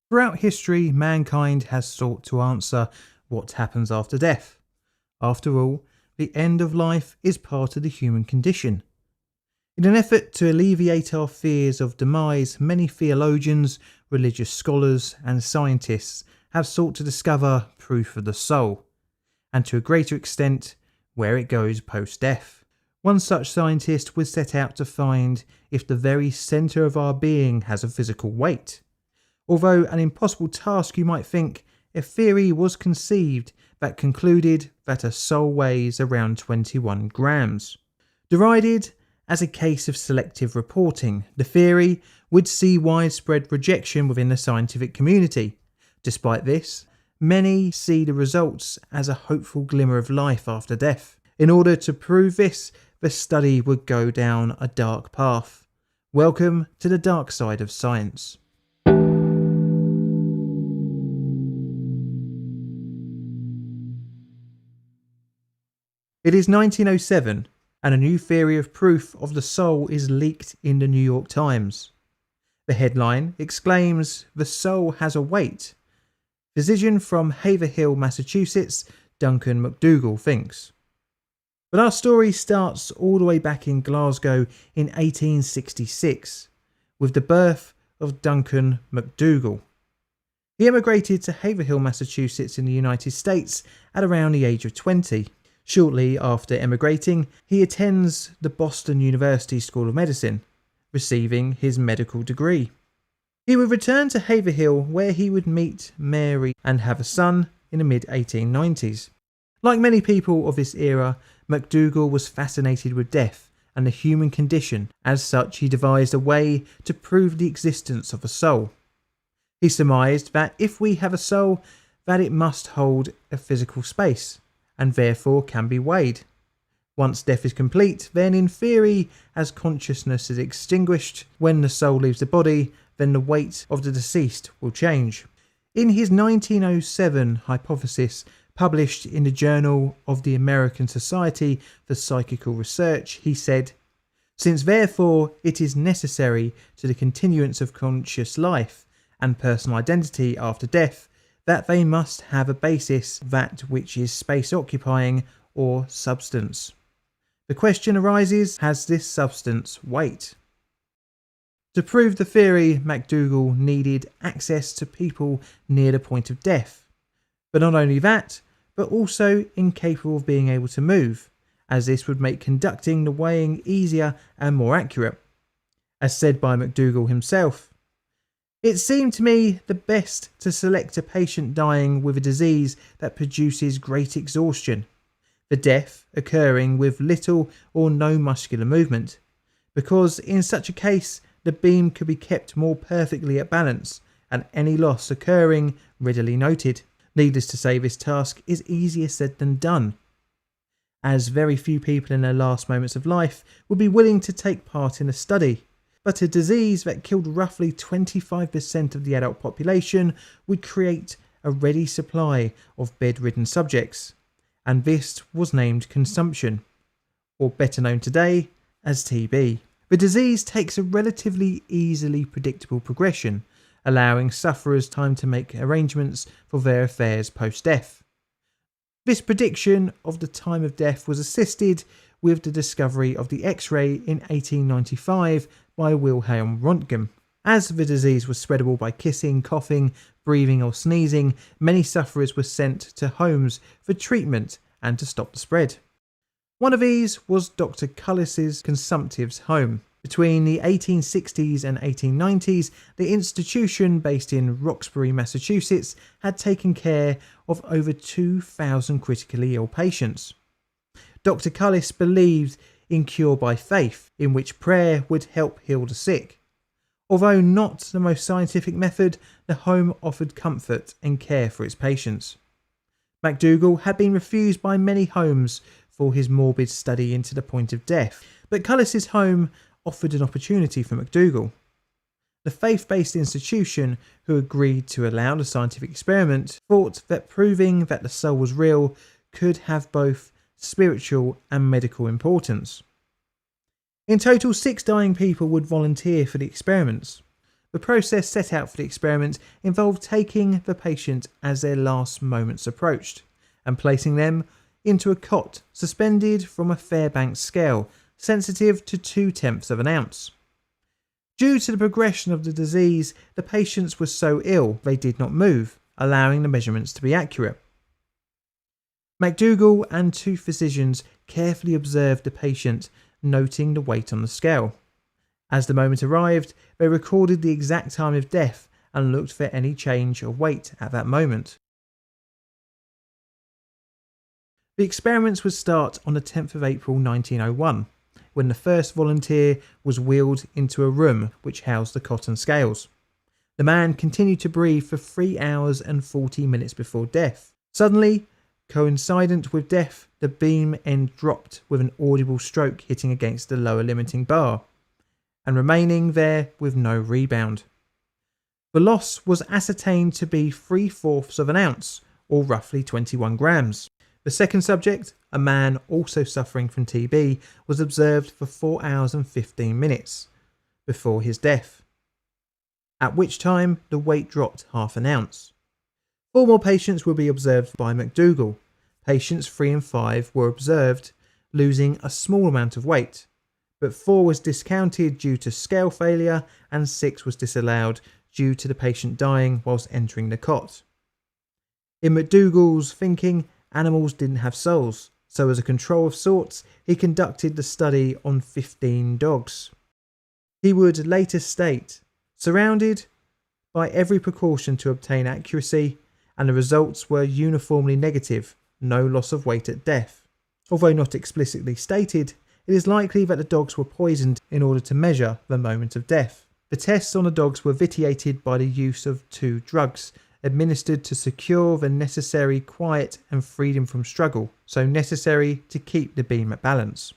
Throughout history, mankind has sought to answer what happens after death. After all, the end of life is part of the human condition. In an effort to alleviate our fears of demise, many theologians, religious scholars, and scientists have sought to discover proof of the soul, and to a greater extent, where it goes post-death. One such scientist was set out to find if the very centre of our being has a physical weight. Although an impossible task, you might think, a theory was conceived that concluded that a soul weighs around 21 grams. Derided as a case of selective reporting, the theory would see widespread rejection within the scientific community. Despite this, many see the results as a hopeful glimmer of life after death. In order to prove this, the study would go down a dark path. Welcome to the dark side of science. It is 1907, and a new theory of proof of the soul is leaked in the New York Times. The headline exclaims, "The soul has a weight." Physician from Haverhill, Massachusetts, Duncan McDougall thinks. But our story starts all the way back in Glasgow in 1866, with the birth of Duncan McDougall. He emigrated to Haverhill, Massachusetts in the United States at around the age of 20. Shortly after emigrating, he attends the Boston University School of Medicine, receiving his medical degree. He would return to Haverhill, where he would meet Mary and have a son in the mid-1890s. Like many people of this era, McDougall was fascinated with death and the human condition. As such, he devised a way to prove the existence of a soul. He surmised that if we have a soul, that it must hold a physical space, and therefore can be weighed. Once death is complete, then in theory, as consciousness is extinguished, when the soul leaves the body, then the weight of the deceased will change. In his 1907 hypothesis, published in the Journal of the American Society for Psychical Research, he said, "Since therefore it is necessary to the continuance of conscious life and personal identity after death, that they must have a basis, that which is space-occupying or substance. The question arises, has this substance weight?" To prove the theory, McDougall needed access to people near the point of death. But not only that, but also incapable of being able to move, as this would make conducting the weighing easier and more accurate. As said by McDougall himself, "It seemed to me the best to select a patient dying with a disease that produces great exhaustion, the death occurring with little or no muscular movement, because in such a case the beam could be kept more perfectly at balance and any loss occurring readily noted. Needless to say, this task is easier said than done, as very few people in their last moments of life would be willing to take part in the study. But a disease that killed roughly 25% of the adult population would create a ready supply of bedridden subjects, and this was named consumption, or better known today as TB. The disease takes a relatively easily predictable progression, allowing sufferers time to make arrangements for their affairs post-death. This prediction of the time of death was assisted with the discovery of the X-ray in 1895 by Wilhelm Röntgen. As the disease was spreadable by kissing, coughing, breathing or sneezing, many sufferers were sent to homes for treatment and to stop the spread. One of these was Dr. Cullis's consumptive's home. Between the 1860s and 1890s, the institution, based in Roxbury, Massachusetts, had taken care of over 2,000 critically ill patients. Dr. Cullis believed in cure by faith, in which prayer would help heal the sick. Although not the most scientific method, the home offered comfort and care for its patients. McDougall had been refused by many homes for his morbid study into the point of death, but Cullis's home offered an opportunity for McDougall. The faith-based institution, who agreed to allow the scientific experiment, thought that proving that the soul was real could have both spiritual and medical importance. In total, 6 dying people would volunteer for the experiments. The process set out for the experiment involved taking the patient as their last moments approached and placing them into a cot suspended from a Fairbanks scale sensitive to 0.2 of an ounce. Due to the progression of the disease, the patients were so ill they did not move, allowing the measurements to be accurate. McDougall and 2 physicians carefully observed the patient, noting the weight on the scale. As the moment arrived, they recorded the exact time of death and looked for any change of weight at that moment. The experiments would start on the 10th of April 1901, when the first volunteer was wheeled into a room which housed the cot and scales. The man continued to breathe for 3 hours and 40 minutes before death. Suddenly, coincident with death, the beam end dropped with an audible stroke hitting against the lower limiting bar, and remaining there with no rebound. The loss was ascertained to be 3/4 of an ounce, or roughly 21 grams. The second subject, a man also suffering from TB, was observed for 4 hours and 15 minutes before his death, at which time the weight dropped 1/2 an ounce. 4 more patients will be observed by McDougall. Patients 3 and 5 were observed losing a small amount of weight, but 4 was discounted due to scale failure and 6 was disallowed due to the patient dying whilst entering the cot. In McDougall's thinking, animals didn't have souls, so as a control of sorts, he conducted the study on 15 dogs. He would later state, surrounded by every precaution to obtain accuracy, and the results were uniformly negative, no loss of weight at death. Although not explicitly stated, it is likely that the dogs were poisoned in order to measure the moment of death. The tests on the dogs were vitiated by the use of 2 drugs, administered to secure the necessary quiet and freedom from struggle, so necessary to keep the beam at balance.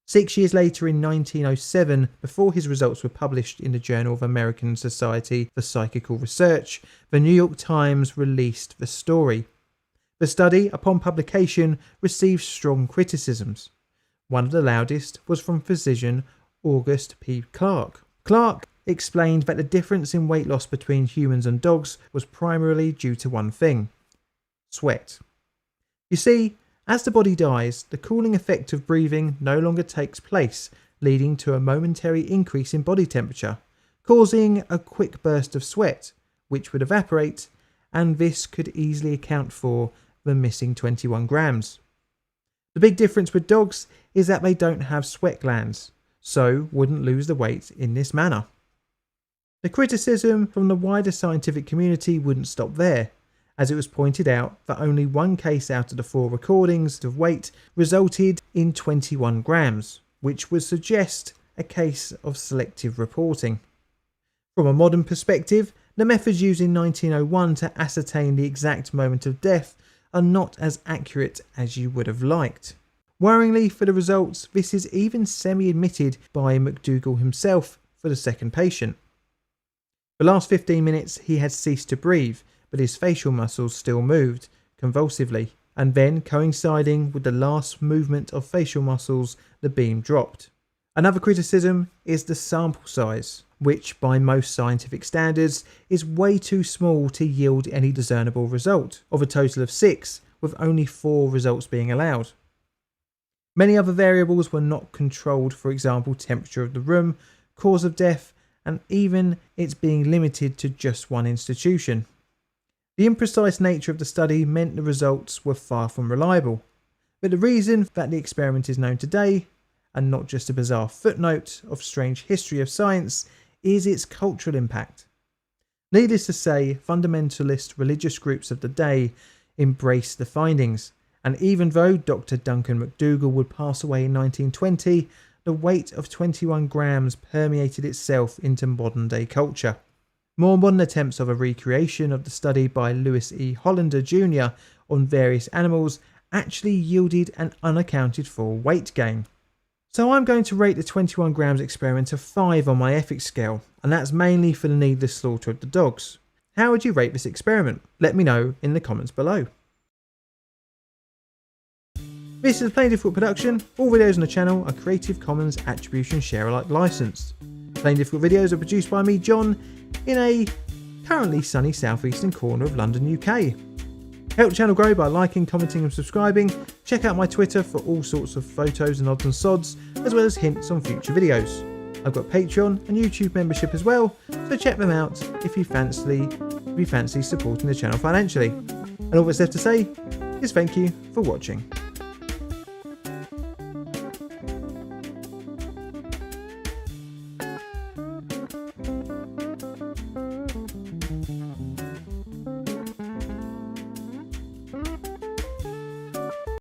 6 years later, in 1907, before his results were published in the Journal of American Society for Psychical Research, the New York Times released the story. The study, upon publication, received strong criticisms. One of the loudest was from physician August P. Clark. Clark explained that the difference in weight loss between humans and dogs was primarily due to one thing: sweat. You see, as the body dies, the cooling effect of breathing no longer takes place, leading to a momentary increase in body temperature, causing a quick burst of sweat, which would evaporate, and this could easily account for the missing 21 grams. The big difference with dogs is that they don't have sweat glands, so wouldn't lose the weight in this manner. The criticism from the wider scientific community wouldn't stop there, as it was pointed out that only 1 case out of the 4 recordings of weight resulted in 21 grams, which would suggest a case of selective reporting. From a modern perspective, the methods used in 1901 to ascertain the exact moment of death are not as accurate as you would have liked. Worryingly for the results, this is even semi-admitted by McDougall himself for the second patient. The last 15 minutes he had ceased to breathe, but his facial muscles still moved convulsively, and then, coinciding with the last movement of facial muscles, the beam dropped. Another criticism is the sample size, which by most scientific standards is way too small to yield any discernible result, of a total of 6, with only 4 results being allowed. Many other variables were not controlled, for example temperature of the room, cause of death, and even its being limited to just one institution. The imprecise nature of the study meant the results were far from reliable, but the reason that the experiment is known today, and not just a bizarre footnote of strange history of science, is its cultural impact. Needless to say, fundamentalist religious groups of the day embraced the findings, and even though Dr. Duncan McDougall would pass away in 1920, the weight of 21 grams permeated itself into modern day culture. More modern attempts of a recreation of the study by Lewis E. Hollander Jr. on various animals actually yielded an unaccounted for weight gain. So I'm going to rate the 21 grams experiment a 5 on my ethics scale, and that's mainly for the needless slaughter of the dogs. How would you rate this experiment? Let me know in the comments below. This is a Plaintiff Foot production. All videos on the channel are Creative Commons Attribution Share Alike licensed. Plain Difficult videos are produced by me, John, in a currently sunny southeastern corner of London, UK. Help the channel grow by liking, commenting and subscribing. Check out my Twitter for all sorts of photos and odds and sods, as well as hints on future videos. I've got Patreon and YouTube membership as well, so check them out if you fancy supporting the channel financially. And all that's left to say is thank you for watching.